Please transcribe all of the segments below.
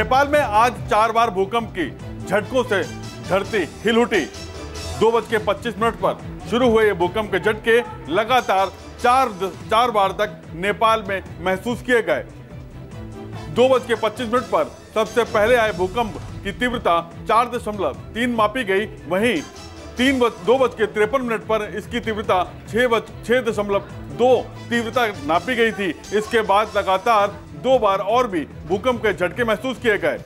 नेपाल में आज 4 बार भूकंप की झटकों से धरती हिल उठी। 2:25 पर शुरू हुए ये भूकंप के झटके लगातार 4 बार तक नेपाल में महसूस किए गए। 2:25 पर सबसे पहले आए भूकंप की तीव्रता 4.3 मापी गई। वहीं 2:53 पर इसकी तीव्रता 6.2 तीव्रता नापी गई थी। इसके बाद लगातार 2 बार और भी भूकंप के झटके महसूस किए गए।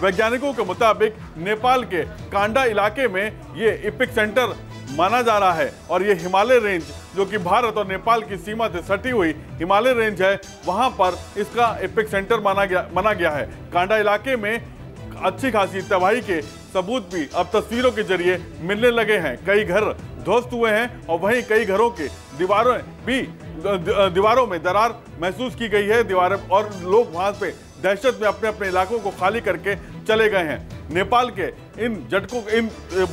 वैज्ञानिकों के मुताबिक नेपाल के कांडा इलाके में ये इपिक सेंटर माना जा रहा है और ये हिमालय रेंज, जो कि भारत और नेपाल की सीमा से सटी हुई हिमालय रेंज है, वहां पर इसका एपिक सेंटर माना गया है। कांडा इलाके में अच्छी खासी तबाही के सबूत भी अब तस्वीरों के जरिए मिलने लगे हैं। कई घर ध्वस्त हुए हैं और वहीं कई घरों के दीवारों में दरार महसूस की गई है। दीवारें और लोग वहां पे दहशत में अपने अपने इलाकों को खाली करके चले गए हैं। नेपाल के इन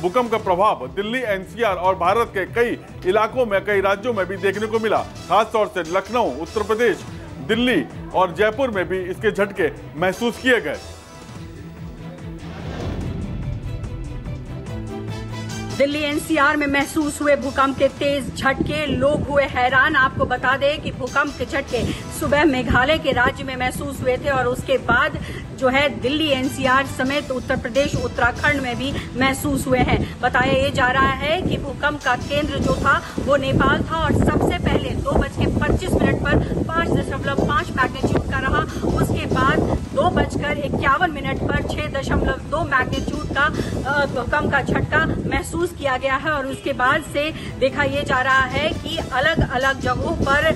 भूकंप का प्रभाव दिल्ली, एनसीआर और भारत के कई इलाकों में, कई राज्यों में भी देखने को मिला। खासतौर से लखनऊ, उत्तर प्रदेश, दिल्ली और जयपुर में भी इसके झटके महसूस किए गए। दिल्ली एनसीआर में महसूस हुए भूकंप के तेज झटके, लोग हुए हैरान। आपको बता दें कि भूकंप के झटके सुबह मेघालय के राज्य में महसूस हुए थे और उसके बाद जो है दिल्ली एनसीआर समेत उत्तर प्रदेश, उत्तराखंड में भी महसूस हुए हैं। बताया ये जा रहा है कि भूकंप का केंद्र जो था वो नेपाल था और सबसे पहले 2:25 पर 5.5 मैग्नीट्यूड का रहा। उसके बाद 2:51 पर 6.2 मैग्नीट्यूड का भूकंप का झटका महसूस किया गया है और उसके बाद से देखा ये जा रहा है कि अलग अलग जगहों पर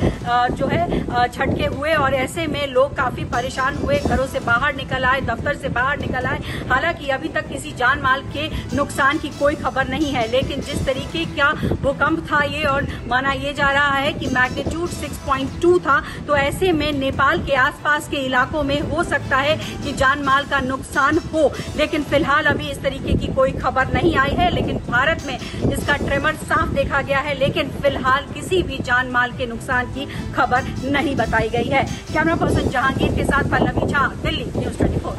जो है झटके हुए और ऐसे में लोग काफी परेशान हुए, घरों से बाहर निकल आए, दफ्तर से बाहर निकल आए। हालांकि अभी तक किसी जान माल के नुकसान की कोई खबर नहीं है, लेकिन जिस तरीके का भूकंप था ये और माना ये जा रहा है कि मैग्नीट्यूड 6.2 था, तो ऐसे में नेपाल के आसपास के इलाकों में हो सकता है कि जान माल का नुकसान हो, लेकिन फिलहाल अभी इस तरीके की कोई खबर नहीं आई है। लेकिन भारत में इसका ट्रेमर साफ देखा गया है, लेकिन फिलहाल किसी भी जान माल के नुकसान की खबर नहीं बताई गई है। कैमरा पर्सन जहांगीर के साथ पल्लवी झा, दिल्ली, न्यूज़ 24।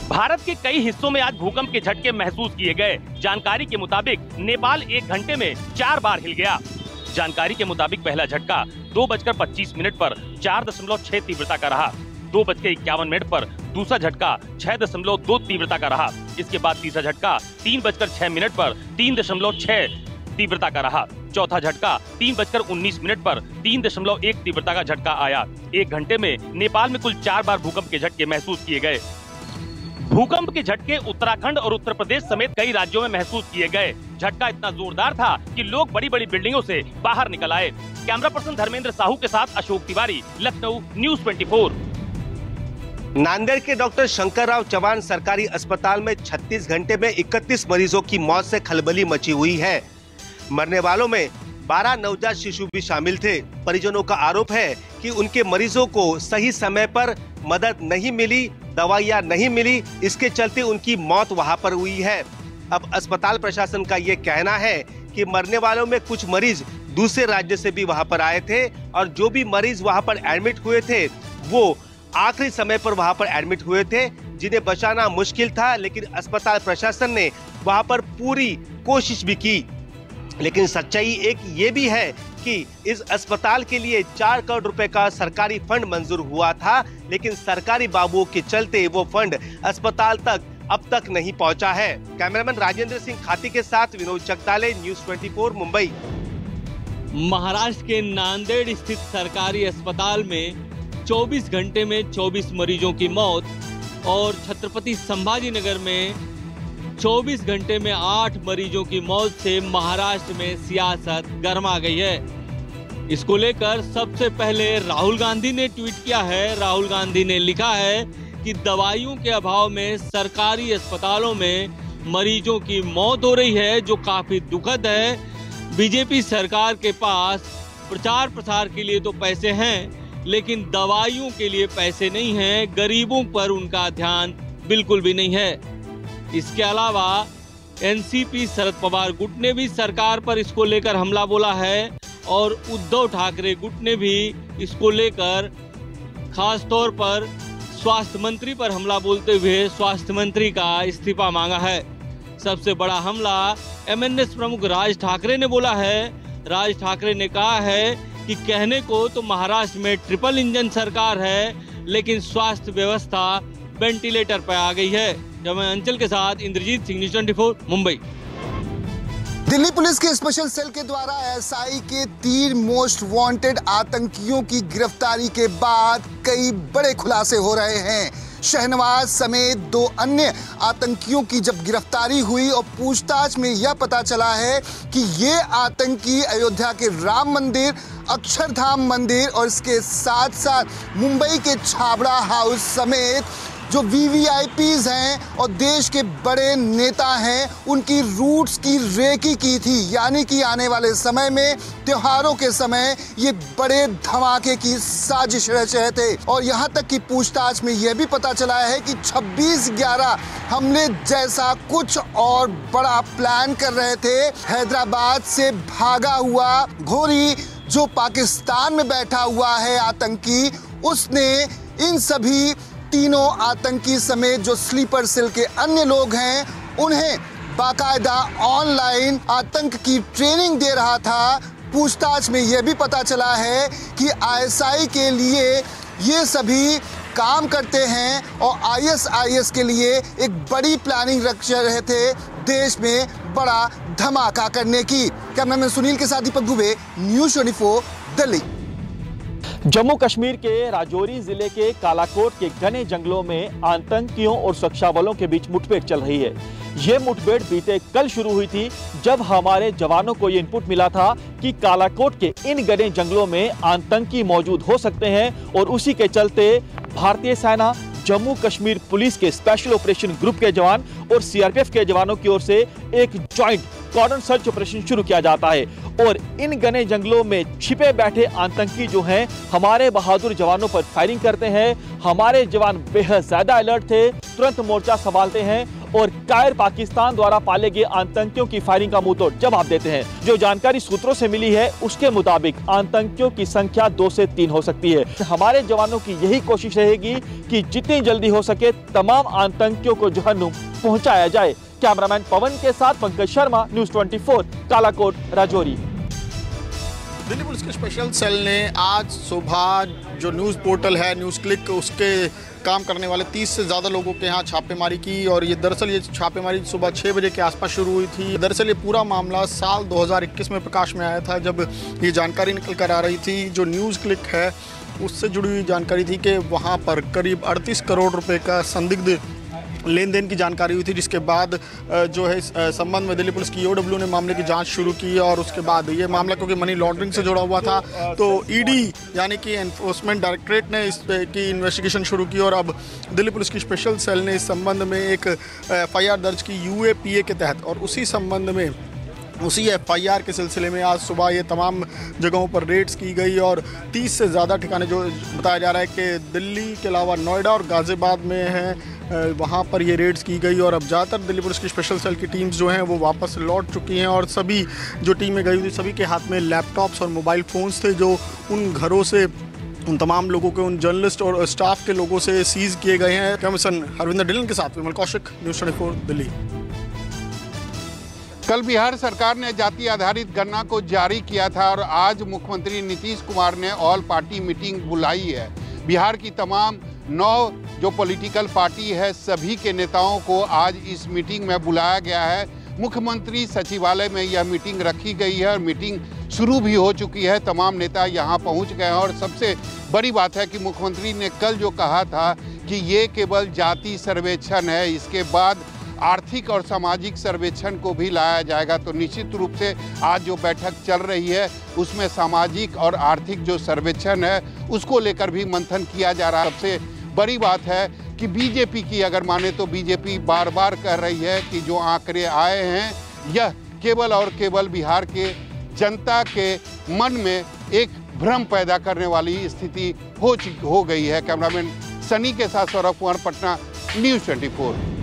भारत के कई हिस्सों में आज भूकंप के झटके महसूस किए गए। जानकारी के मुताबिक नेपाल 1 घंटे में 4 बार हिल गया। जानकारी के मुताबिक पहला झटका 2:25 पर 4.6 तीव्रता का रहा। 2:51 पर दूसरा झटका 6.2 तीव्रता का रहा। इसके बाद तीसरा झटका 3:06 पर 3.6 तीव्रता का रहा। चौथा झटका 3:19 पर 3.1 तीव्रता का झटका आया। 1 घंटे में नेपाल में कुल 4 बार भूकंप के झटके महसूस किए गए। भूकंप के झटके उत्तराखंड और उत्तर प्रदेश समेत कई राज्यों में महसूस किए गए। झटका इतना जोरदार था कि लोग बड़ी बड़ी बिल्डिंगों से बाहर निकल आए। कैमरा पर्सन धर्मेंद्र साहू के साथ अशोक तिवारी, लखनऊ, न्यूज़ 24। नांदेड़ के डॉक्टर शंकर राव चौहान सरकारी अस्पताल में 36 घंटे में 31 मरीजों की मौत से खलबली मची हुई है। मरने वालों में 12 नवजात शिशु भी शामिल थे। परिजनों का आरोप है कि उनके मरीजों को सही समय पर मदद नहीं मिली, दवाइयां नहीं मिली, इसके चलते उनकी मौत वहां पर हुई है। अब अस्पताल प्रशासन का ये कहना है कि मरने वालों में कुछ मरीज दूसरे राज्य से भी वहां पर आए थे और जो भी मरीज वहां पर एडमिट हुए थे वो आखिरी समय पर वहां पर एडमिट हुए थे, जिन्हें बचाना मुश्किल था। लेकिन अस्पताल प्रशासन ने वहां पर पूरी कोशिश भी की। लेकिन सच्चाई एक ये भी है कि इस अस्पताल के लिए 4 करोड़ रुपए का सरकारी फंड मंजूर हुआ था, लेकिन सरकारी बाबुओं के चलते वो फंड अस्पताल तक अब तक नहीं पहुंचा है। कैमरामैन राजेंद्र सिंह खाती के साथ विनोद जगताले, न्यूज़ 24, मुंबई। महाराष्ट्र के नांदेड़ स्थित सरकारी अस्पताल में 24 घंटे में 24 मरीजों की मौत और छत्रपति संभाजीनगर में 24 घंटे में 8 मरीजों की मौत से महाराष्ट्र में सियासत गर्मा गई है। इसको लेकर सबसे पहले राहुल गांधी ने ट्वीट किया है। राहुल गांधी ने लिखा है कि दवाइयों के अभाव में सरकारी अस्पतालों में मरीजों की मौत हो रही है, जो काफी दुखद है। बीजेपी सरकार के पास प्रचार प्रसार के लिए तो पैसे हैं, लेकिन दवाइयों के लिए पैसे नहीं हैं। गरीबों पर उनका ध्यान बिल्कुल भी नहीं है। इसके अलावा एनसीपी शरद पवार गुट ने भी सरकार पर इसको लेकर हमला बोला है और उद्धव ठाकरे गुट ने भी इसको लेकर खास तौर पर स्वास्थ्य मंत्री पर हमला बोलते हुए स्वास्थ्य मंत्री का इस्तीफा मांगा है। सबसे बड़ा हमला एमएनएस प्रमुख राज ठाकरे ने बोला है। राज ठाकरे ने कहा है कि कहने को तो महाराष्ट्र में ट्रिपल इंजन सरकार है, लेकिन स्वास्थ्य व्यवस्था वेंटिलेटर पर आ गई है। जब मैं अंचल के साथ इंद्रजीत सिंह, न्यूज़ 24 मुंबई। दिल्ली पुलिस के स्पेशल सेल के द्वारा एसआई के 3 मोस्ट वांटेड आतंकियों की गिरफ्तारी के बाद कई बड़े खुलासे हो रहे हैं। शहनवाज समेत 2 अन्य आतंकियों की जब गिरफ्तारी हुई और पूछताछ में यह पता चला है कि ये आतंकी अयोध्या के राम मंदिर, अक्षरधाम मंदिर और इसके साथ साथ मुंबई के छाबड़ा हाउस समेत जो वीवीआईपीज हैं और देश के बड़े नेता हैं, उनकी रूट्स की रेकी की थी। यानी कि आने वाले समय में, त्योहारों के समय, ये बड़े धमाके की साजिश रच रहे थे। और यहाँ तक कि पूछताछ में यह भी पता चला है कि 26/11 हमले जैसा कुछ और बड़ा प्लान कर रहे थे। हैदराबाद से भागा हुआ घोरी जो पाकिस्तान में बैठा हुआ है आतंकी, उसने इन सभी तीनों आतंकी समेत जो स्लीपर सेल के अन्य लोग हैं, उन्हें बाकायदा ऑनलाइन आतंक की ट्रेनिंग दे रहा था। पूछताछ में यह भी पता चला है कि आईएसआई के लिए ये सभी काम करते हैं और आईएसआईएस के लिए एक बड़ी प्लानिंग रख रहे थे, देश में बड़ा धमाका करने की। कैमरामैन सुनील के साथ दीपक दुबे, न्यूज़ 24 दिल्ली। जम्मू कश्मीर के राजौरी जिले के कालाकोट के घने जंगलों में आतंकियों और सुरक्षा बलों के बीच मुठभेड़ चल रही है। ये मुठभेड़ बीते कल शुरू हुई थी, जब हमारे जवानों को ये इनपुट मिला था कि कालाकोट के इन घने जंगलों में आतंकी मौजूद हो सकते हैं और उसी के चलते भारतीय सेना, जम्मू कश्मीर पुलिस के स्पेशल ऑपरेशन ग्रुप के जवान और सीआरपीएफ के जवानों की ओर से एक जॉइंट कॉर्डन सर्च ऑपरेशन शुरू किया जाता है। और इन घने जंगलों में छिपे बैठे आतंकी जो हैं, हमारे बहादुर जवानों पर फायरिंग करते हैं। हमारे जवान बेहद ज्यादा अलर्ट थे, तुरंत मोर्चा संभालते हैं और कायर पाकिस्तान द्वारा पाले गए आतंकियों की फायरिंग का मुंहतोड़ जवाब देते हैं। जो जानकारी सूत्रों से मिली है, उसके मुताबिक आतंकियों की संख्या 2 से 3 हो सकती है। हमारे जवानों की यही कोशिश रहेगी कि जितनी जल्दी हो सके तमाम आतंकियों को जहन्नुम पहुंचाया जाए। कैमरामैन पवन के साथ पंकज शर्मा, न्यूज़ 24, कालाकोट, राजौरी। दिल्ली पुलिस के स्पेशल सेल ने आज सुबह जो न्यूज़ पोर्टल है न्यूज़ क्लिक, उसके काम करने वाले 30 से ज़्यादा लोगों के यहाँ छापेमारी की। और ये दरअसल ये छापेमारी सुबह 6 बजे के आसपास शुरू हुई थी। दरअसल ये पूरा मामला साल 2021 में प्रकाश में आया था, जब ये जानकारी निकल कर आ रही थी। जो न्यूज़ क्लिक है उससे जुड़ी हुई जानकारी थी कि वहाँ पर करीब 38 करोड़ रुपए का संदिग्ध लेन देन की जानकारी हुई थी, जिसके बाद जो है इस संबंध में दिल्ली पुलिस की ईओडब्ल्यू ने मामले की जांच शुरू की। और उसके बाद ये मामला क्योंकि मनी लॉन्ड्रिंग से जुड़ा हुआ था, तो ईडी यानी कि एनफोर्समेंट डायरेक्टरेट ने इस की इन्वेस्टिगेशन शुरू की। और अब दिल्ली पुलिस की स्पेशल सेल ने इस संबंध में एक एफआईआर दर्ज की यूएपीए के तहत। और उसी संबंध में, उसी एफआईआर के सिलसिले में आज सुबह ये तमाम जगहों पर रेड्स की गई और 30 से ज़्यादा ठिकाने जो बताया जा रहा है कि दिल्ली के अलावा नोएडा और गाज़ियाबाद में हैं, वहाँ पर ये रेड्स की गई। और अब ज़्यादातर दिल्ली पुलिस की स्पेशल सेल की टीम्स जो हैं वो वापस लौट चुकी हैं। और सभी जो टीमें गई हुई सभी के हाथ में लैपटॉप्स और मोबाइल फ़ोन्स थे, जो उन घरों से उन तमाम लोगों के, उन जर्नलिस्ट और स्टाफ के लोगों से सीज़ किए गए हैं। कमिश्नर हरविंदर डिलन के साथ विमल कौशिक, न्यूज़ 24 दिल्ली। कल बिहार सरकार ने जाति आधारित गणना को जारी किया था और आज मुख्यमंत्री नीतीश कुमार ने ऑल पार्टी मीटिंग बुलाई है। बिहार की तमाम 9 जो पॉलिटिकल पार्टी है, सभी के नेताओं को आज इस मीटिंग में बुलाया गया है। मुख्यमंत्री सचिवालय में यह मीटिंग रखी गई है और मीटिंग शुरू भी हो चुकी है। तमाम नेता यहां पहुंच गए हैं और सबसे बड़ी बात है कि मुख्यमंत्री ने कल जो कहा था कि ये केवल जाति सर्वेक्षण है, इसके बाद आर्थिक और सामाजिक सर्वेक्षण को भी लाया जाएगा। तो निश्चित रूप से आज जो बैठक चल रही है उसमें सामाजिक और आर्थिक जो सर्वेक्षण है उसको लेकर भी मंथन किया जा रहा है। सबसे बड़ी बात है कि बीजेपी की अगर माने तो बीजेपी बार बार कह रही है कि जो आंकड़े आए हैं यह केवल और केवल बिहार के जनता के मन में एक भ्रम पैदा करने वाली स्थिति हो गई है। कैमरामैन सनी के साथ सौरभ कुमार, पटना, न्यूज़ 24।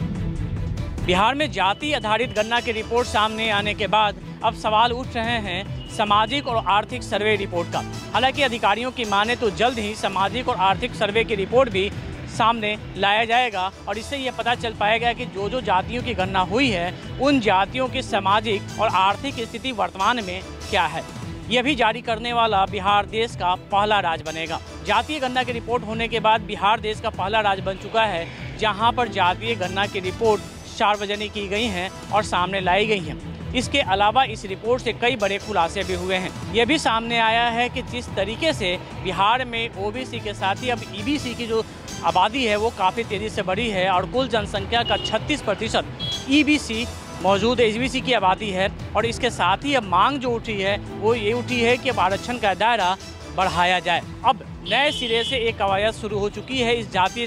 बिहार में जाति आधारित गणना की रिपोर्ट सामने आने के बाद अब सवाल उठ रहे हैं सामाजिक और आर्थिक सर्वे रिपोर्ट का। हालांकि अधिकारियों की माने तो जल्द ही सामाजिक और आर्थिक सर्वे की रिपोर्ट भी सामने लाया जाएगा और इससे ये पता चल पाएगा कि जो जातियों की गणना हुई है उन जातियों की सामाजिक और आर्थिक स्थिति वर्तमान में क्या है। यह भी जारी करने वाला बिहार देश का पहला राज्य बनेगा। जातीय गणना की रिपोर्ट होने के बाद बिहार देश का पहला राज्य बन चुका है जहां पर जातीय गणना की रिपोर्ट सार्वजनिक की गई हैं और सामने लाई गई हैं। इसके अलावा इस रिपोर्ट से कई बड़े खुलासे भी हुए हैं। यह भी सामने आया है कि जिस तरीके से बिहार में ओबीसी के साथ ही अब ईबीसी की जो आबादी है वो काफ़ी तेज़ी से बढ़ी है और कुल जनसंख्या का 36% ईबीसी मौजूद एसबीसी की आबादी है। और इसके साथ ही अब मांग जो उठी है वो ये उठी है कि अब आरक्षण का दायरा बढ़ाया जाए। अब नए सिरे से एक कवायद शुरू हो चुकी है इस जातीय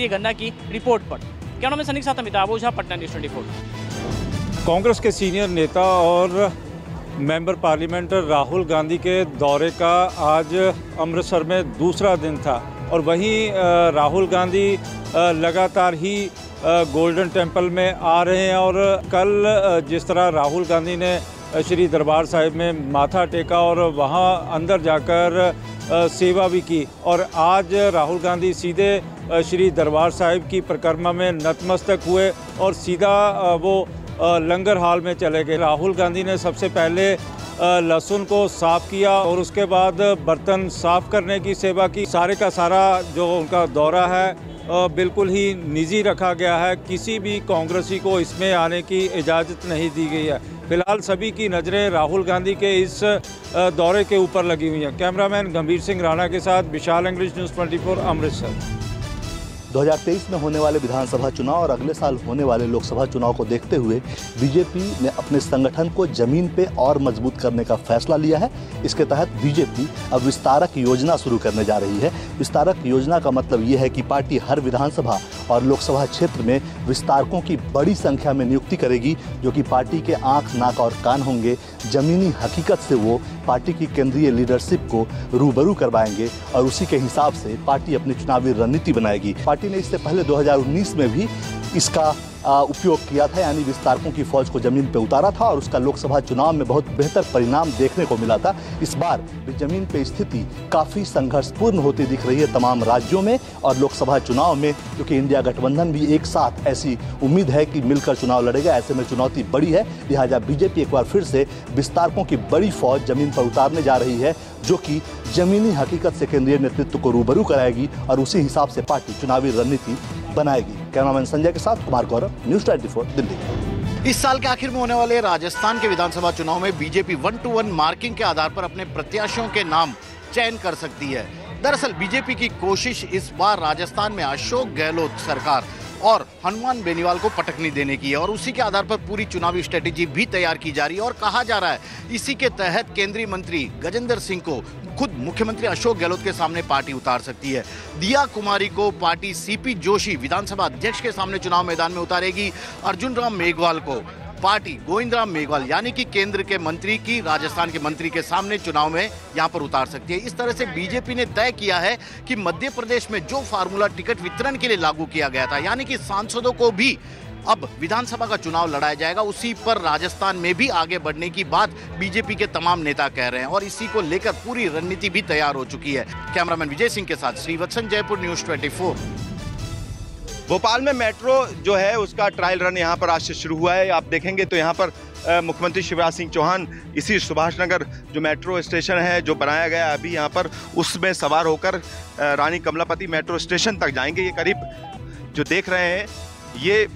गणना की रिपोर्ट पर। कैमरामैन सनी के साथ अमिताभ ओझा, पटना न्यूज़ 24। कांग्रेस के सीनियर नेता और मेंबर पार्लियामेंट राहुल गांधी के दौरे का आज अमृतसर में दूसरा दिन था और वहीं राहुल गांधी लगातार ही गोल्डन टेम्पल में आ रहे हैं और कल जिस तरह राहुल गांधी ने श्री दरबार साहिब में माथा टेका और वहां अंदर जाकर सेवा भी की और आज राहुल गांधी सीधे श्री दरबार साहिब की परिक्रमा में नतमस्तक हुए और सीधा वो लंगर हाल में चले गए। राहुल गांधी ने सबसे पहले लहसुन को साफ़ किया और उसके बाद बर्तन साफ़ करने की सेवा की। सारे का सारा जो उनका दौरा है बिल्कुल ही निजी रखा गया है। किसी भी कांग्रेसी को इसमें आने की इजाज़त नहीं दी गई है। फिलहाल सभी की नज़रें राहुल गांधी के इस दौरे के ऊपर लगी हुई हैं। कैमरामैन गंभीर सिंह राणा के साथ विशाल इंग्लिश न्यूज़ 24 अमृतसर। 2023 में होने वाले विधानसभा चुनाव और अगले साल होने वाले लोकसभा चुनाव को देखते हुए बीजेपी ने अपने संगठन को जमीन पे और मजबूत करने का फैसला लिया है। इसके तहत बीजेपी अब विस्तारक योजना शुरू करने जा रही है। विस्तारक योजना का मतलब ये है कि पार्टी हर विधानसभा और लोकसभा क्षेत्र में विस्तारकों की बड़ी संख्या में नियुक्ति करेगी, जो कि पार्टी के आंख, नाक और कान होंगे। जमीनी हकीकत से वो पार्टी की केंद्रीय लीडरशिप को रूबरू करवाएंगे और उसी के हिसाब से पार्टी अपनी चुनावी रणनीति बनाएगी। पार्टी ने इससे पहले 2019 में भी इसका उपयोग किया था, यानी विस्तारकों की फौज को जमीन पे उतारा था और उसका लोकसभा चुनाव में बहुत बेहतर परिणाम देखने को मिला था। इस बार भी जमीन पे स्थिति काफ़ी संघर्षपूर्ण होती दिख रही है तमाम राज्यों में और लोकसभा चुनाव में, क्योंकि इंडिया गठबंधन भी एक साथ ऐसी उम्मीद है कि मिलकर चुनाव लड़ेगा। ऐसे में चुनौती बड़ी है, लिहाजा बीजेपी एक बार फिर से विस्तारकों की बड़ी फौज जमीन पर उतारने जा रही है, जो कि जमीनी हकीकत से केंद्रीय नेतृत्व को रूबरू कराएगी और उसी हिसाब से पार्टी चुनावी रणनीति बनाएगी। कैमरामैन संजय के साथ कुमार गौरव, न्यूज़ 24 दिल्ली। इस साल के आखिर में होने वाले राजस्थान के विधानसभा चुनाव में बीजेपी 1-to-1 मार्किंग के आधार पर अपने प्रत्याशियों के नाम चयन कर सकती है। दरअसल बीजेपी की कोशिश इस बार राजस्थान में अशोक गहलोत सरकार और हनुमान बेनीवाल को पटकनी देने की है और उसी के आधार पर पूरी चुनावी स्ट्रेटेजी भी तैयार की जा रही है और कहा जा रहा है इसी के तहत केंद्रीय मंत्री गजेंद्र सिंह को खुद मुख्यमंत्री अशोक गहलोत के सामने पार्टी उतार सकती है। दिया कुमारी को पार्टी सीपी जोशी विधानसभा अध्यक्ष के सामने चुनाव मैदान में उतारेगी। अर्जुन राम मेघवाल को पार्टी गोविंद राम मेघवाल यानी कि केंद्र के मंत्री की राजस्थान के मंत्री के सामने चुनाव में यहां पर उतार सकती है। इस तरह से बीजेपी ने तय किया है कि मध्य प्रदेश में जो फार्मूला टिकट वितरण के लिए लागू किया गया था, यानी कि सांसदों को भी अब विधानसभा का चुनाव लड़ाया जाएगा, उसी पर राजस्थान में भी आगे बढ़ने की बात बीजेपी के तमाम नेता कह रहे हैं और इसी को लेकर पूरी रणनीति भी तैयार हो चुकी है। कैमरामैन विजय सिंह के साथ श्रीवत्सन, जयपुर, न्यूज़ 24। भोपाल में मेट्रो जो है उसका ट्रायल रन यहाँ पर आज से शुरू हुआ है। आप देखेंगे तो यहाँ पर मुख्यमंत्री शिवराज सिंह चौहान इसी सुभाष नगर जो मेट्रो स्टेशन है जो बनाया गया है अभी यहाँ पर, उसमें सवार होकर रानी कमलापति मेट्रो स्टेशन तक जाएंगे। ये करीब जो देख रहे हैं ये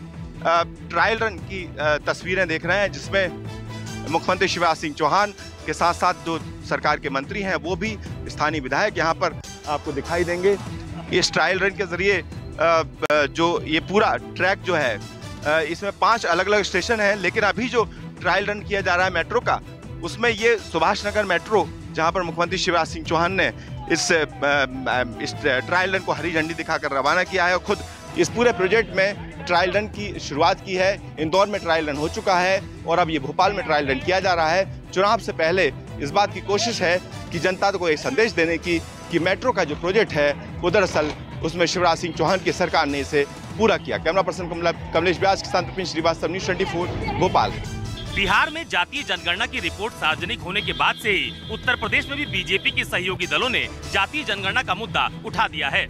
ट्रायल रन की तस्वीरें देख रहे हैं, जिसमें मुख्यमंत्री शिवराज सिंह चौहान के साथ साथ जो सरकार के मंत्री हैं वो भी स्थानीय विधायक यहाँ पर आपको दिखाई देंगे। इस ट्रायल रन के जरिए जो ये पूरा ट्रैक जो है इसमें 5 अलग अलग स्टेशन हैं, लेकिन अभी जो ट्रायल रन किया जा रहा है मेट्रो का, उसमें ये सुभाष नगर मेट्रो जहां पर मुख्यमंत्री शिवराज सिंह चौहान ने इस ट्रायल रन को हरी झंडी दिखाकर रवाना किया है और खुद इस पूरे प्रोजेक्ट में ट्रायल रन की शुरुआत की है। इंदौर में ट्रायल रन हो चुका है और अब ये भोपाल में ट्रायल रन किया जा रहा है। चुनाव से पहले इस बात की कोशिश है कि जनता को एक संदेश देने की कि मेट्रो का जो प्रोजेक्ट है वो दरअसल उसमें शिवराज सिंह चौहान की सरकार ने इसे पूरा किया। कैमरा पर्सन कमलेश व्यास के साथ विपिन श्रीवास्तव, न्यूज़ 24 भोपाल। बिहार में जातीय जनगणना की रिपोर्ट सार्वजनिक होने के बाद से ही उत्तर प्रदेश में भी बीजेपी के सहयोगी दलों ने जातीय जनगणना का मुद्दा उठा दिया है।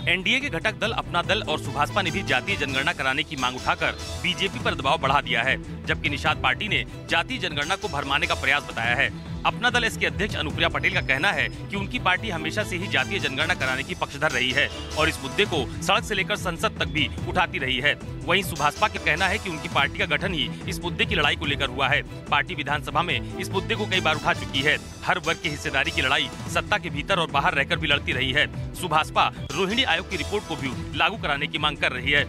एनडीए के घटक दल अपना दल और सुभाषपा ने भी जातीय जनगणना कराने की मांग उठाकर बीजेपी पर दबाव बढ़ा दिया है, जबकि निषाद पार्टी ने जातीय जनगणना को भरमाने का प्रयास बताया है। अपना दल इसके अध्यक्ष अनुप्रिया पटेल का कहना है कि उनकी पार्टी हमेशा से ही जातीय जनगणना कराने की पक्षधर रही है और इस मुद्दे को सड़क से लेकर संसद तक भी उठाती रही है। वहीं सुभाषपा का कहना है कि उनकी पार्टी का गठन ही इस मुद्दे की लड़ाई को लेकर हुआ है। पार्टी विधानसभा में इस मुद्दे को कई बार उठा चुकी है। हर वर्ग की हिस्सेदारी की लड़ाई सत्ता के भीतर और बाहर रहकर भी लड़ती रही है। सुभाषपा रोहिणी आयोग की रिपोर्ट को भी लागू कराने की मांग कर रही है।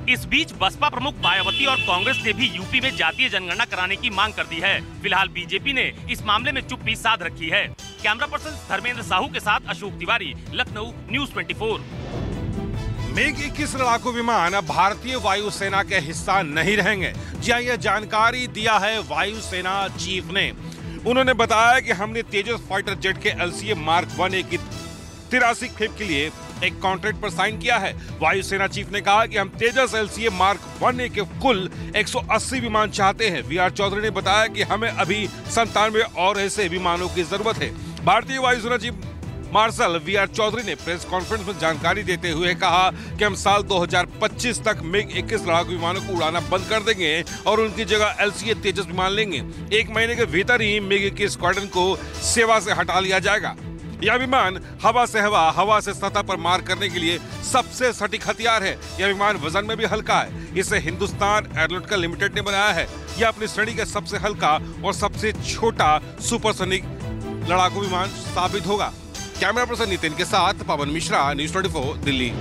इस बीच बसपा प्रमुख मायावती और कांग्रेस ने भी यूपी में जातीय जनगणना कराने की मांग कर दी है। फिलहाल बीजेपी ने इस मामले में चुप्पी साध रखी है। कैमरा पर्सन धर्मेंद्र साहू के साथ अशोक तिवारी, लखनऊ, न्यूज़ 24। MiG-21 लड़ाकू विमान अब भारतीय वायुसेना के हिस्सा नहीं रहेंगे। जी हां, यह जानकारी दिया है वायुसेना चीफ ने। उन्होंने बताया कि हमने तेजस फाइटर जेट के LCA Mark 1A की 83 खेप के लिए एक कॉन्ट्रैक्ट पर साइन किया है। वायुसेना चीफ ने कहा कि हम तेजस LCA Mark 1A के कुल 180 विमान चाहते हैं। VR चौधरी ने बताया कि हमें अभी 97 और ऐसे विमानों की जरूरत है। भारतीय वायुसेना चीफ मार्शल VR चौधरी ने प्रेस कॉन्फ्रेंस में जानकारी देते हुए कहा कि हम साल 2025 तक MiG-21 लड़ाकू विमानों को उड़ाना बंद कर देंगे और उनकी जगह LCA तेजस विमान लेंगे। 1 महीने के भीतर ही MiG-21 स्क्वाड्रन को सेवा से हटा लिया जाएगा। यह विमान हवा से हवा, हवा से सतह पर मार करने के लिए सबसे सटीक हथियार है। यह विमान वजन में भी हल्का है। इसे हिंदुस्तान एरोनॉटिकल लिमिटेड ने बनाया है। यह अपनी श्रेणी का सबसे हल्का और सबसे छोटा सुपरसोनिक लड़ाकू विमान साबित होगा। कैमरा पर्सन नितिन के साथ पवन मिश्रा, न्यूज़ 24, दिल्ली।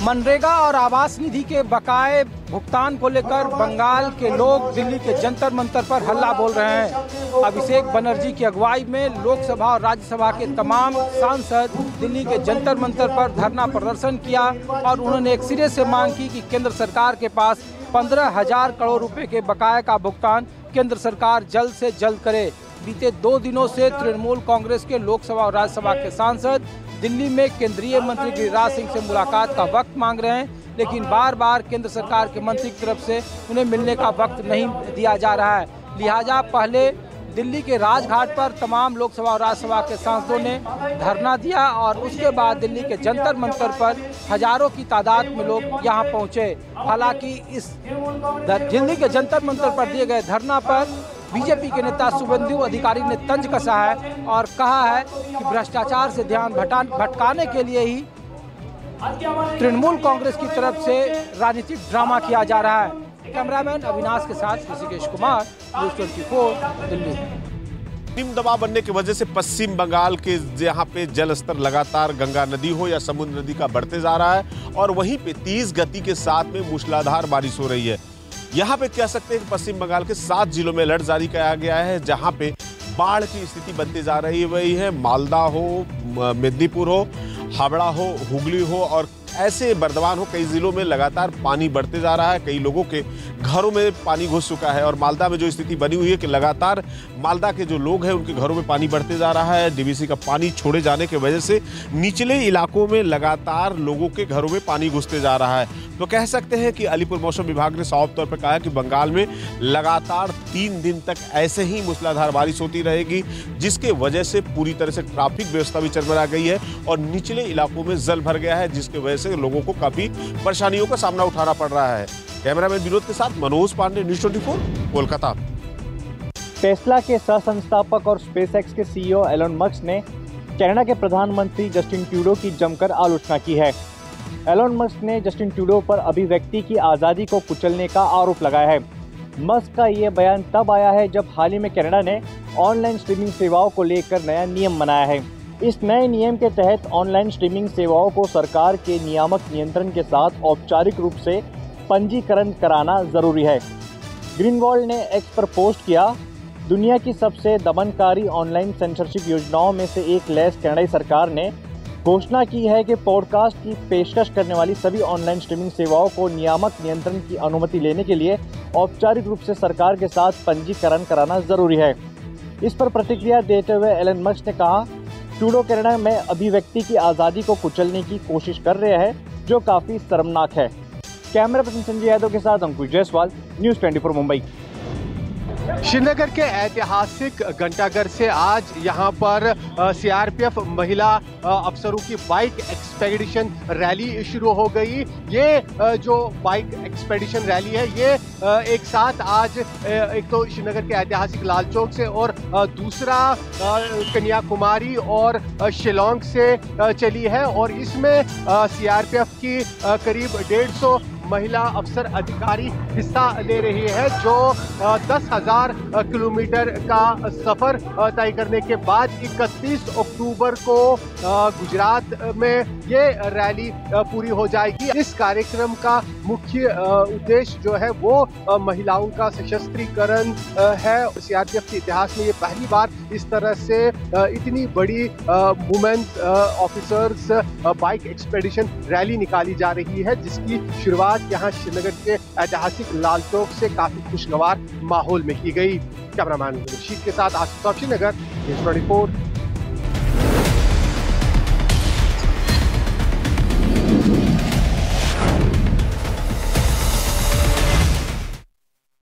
मनरेगा और आवास निधि के बकाये भुगतान को लेकर बंगाल के लोग दिल्ली के जंतर मंतर पर हल्ला बोल रहे हैं। अभिषेक बनर्जी की अगुवाई में लोकसभा और राज्यसभा के तमाम सांसद दिल्ली के जंतर मंतर पर धरना प्रदर्शन किया और उन्होंने एक सिरे से मांग की कि केंद्र सरकार के पास 15,000 करोड़ रुपए के बकाये का भुगतान केंद्र सरकार जल्द से जल्द करे। बीते 2 दिनों से तृणमूल कांग्रेस के लोकसभा और राज्यसभा के सांसद दिल्ली में केंद्रीय मंत्री गिरिराज सिंह से मुलाकात का वक्त मांग रहे हैं, लेकिन बार बार केंद्र सरकार के मंत्री की तरफ से उन्हें मिलने का वक्त नहीं दिया जा रहा है। लिहाजा पहले दिल्ली के राजघाट पर तमाम लोकसभा और राज्यसभा के सांसदों ने धरना दिया और उसके बाद दिल्ली के जंतर मंतर पर हजारों की तादाद में लोग यहां पहुंचे। हालांकि इस दिल्ली के जंतर मंतर पर दिए गए धरना पर बीजेपी के नेता शुभेंदु अधिकारी ने तंज कसा है और कहा है कि भ्रष्टाचार से ध्यान भटकाने के लिए ही तृणमूल कांग्रेस की तरफ से राजनीतिक ड्रामा किया जा रहा है। कैमरामैन अविनाश के साथ ऋषिकेश कुमार, न्यूज़ 24, दिल्ली। निम्न दबाव बनने की वजह से पश्चिम बंगाल के जहां पे जल स्तर लगातार गंगा नदी हो या समुद्र नदी का बढ़ते जा रहा है और वहीं पे तेज गति के साथ में मूसलाधार बारिश हो रही है। यहाँ पे कह सकते हैं कि पश्चिम बंगाल के 7 जिलों में अलर्ट जारी किया गया है, जहां पे बाढ़ की स्थिति बनती जा रही है। मालदा हो, मेदिनीपुर हो, हावड़ा हो, हुगली हो और ऐसे बर्दवान हो, कई जिलों में लगातार पानी बढ़ते जा रहा है। कई लोगों के घरों में पानी घुस चुका है और मालदा में जो स्थिति बनी हुई है कि लगातार मालदा के जो लोग हैं उनके घरों में पानी बढ़ते जा रहा है। डीवीसी का पानी छोड़े जाने की वजह से निचले इलाकों में लगातार लोगों के घरों में पानी घुसते जा रहा है। तो कह सकते हैं कि अलीपुर मौसम विभाग ने साफ तौर पर कहा है कि बंगाल में लगातार 3 दिन तक ऐसे ही मूसलाधार बारिश होती रहेगी, जिसके वजह से पूरी तरह से ट्रैफिक व्यवस्था भी चरमरा गई है और निचले इलाकों में जल भर गया है, जिसकी वजह से लोगों को काफी परेशानियों का सामना उठाना पड़ रहा है। कैमरामैन विनोद के साथ मनोज पांडे, न्यूज़ 24, कोलकाता। टेस्ला के सह संस्थापक और स्पेसएक्स के CEO एलन मस्क ने कनाडा के प्रधानमंत्री जस्टिन ट्रूडो की जमकर आलोचना की है। एलन मस्क ने जस्टिन ट्रूडो पर अभिव्यक्ति की आज़ादी को कुचलने का आरोप लगाया है। मस्क का ये बयान तब आया है जब हाल ही में कनाडा ने ऑनलाइन स्ट्रीमिंग सेवाओं को लेकर नया नियम बनाया है। इस नए नियम के तहत ऑनलाइन स्ट्रीमिंग सेवाओं को सरकार के नियामक नियंत्रण के साथ औपचारिक रूप से पंजीकरण कराना जरूरी है। ग्रीनवॉल्ड ने एक्स पर पोस्ट किया, दुनिया की सबसे दमनकारी ऑनलाइन सेंसरशिप योजनाओं में से एक लेस कनाडाई सरकार ने घोषणा की है कि पॉडकास्ट की पेशकश करने वाली सभी ऑनलाइन स्ट्रीमिंग सेवाओं को नियामक नियंत्रण की अनुमति लेने के लिए औपचारिक रूप से सरकार के साथ पंजीकरण कराना जरूरी है। इस पर प्रतिक्रिया देते हुए एलन मस्क ने कहा, ट्रूडो कनाडा में अभिव्यक्ति की आज़ादी को कुचलने की कोशिश कर रहे हैं, जो काफ़ी शर्मनाक है। कैमरा पर्सन संजय यादव के साथ अंकुश जायसवाल, न्यूज़ 24 मुंबई। श्रीनगर के ऐतिहासिक घंटाघर से आज यहाँ पर सीआरपीएफ महिला अफसरों की बाइक एक्सपेडिशन रैली शुरू हो गई। ये जो बाइक एक्सपेडिशन रैली है ये एक साथ आज एक तो श्रीनगर के ऐतिहासिक लाल चौक से और दूसरा कन्याकुमारी और शिलोंग से चली है और इसमें सीआरपीएफ की करीब 150 महिला अफसर अधिकारी हिस्सा ले रही है, जो 10,000 किलोमीटर का सफर तय करने के बाद 31 अक्टूबर को गुजरात में ये रैली पूरी हो जाएगी। इस कार्यक्रम का मुख्य उद्देश्य जो है वो महिलाओं का सशस्त्रीकरण है। सीआरपीएफ के इतिहास में ये पहली बार इस तरह से इतनी बड़ी women's officers bike expedition rally निकाली जा रही है, जिसकी शुरुआत यहाँ श्रीनगर के ऐतिहासिक लाल चौक से काफी खुशगवार माहौल में की गई। कैमरामैन रशीद के साथ आसिफ श्रीनगर, न्यूज़ 24।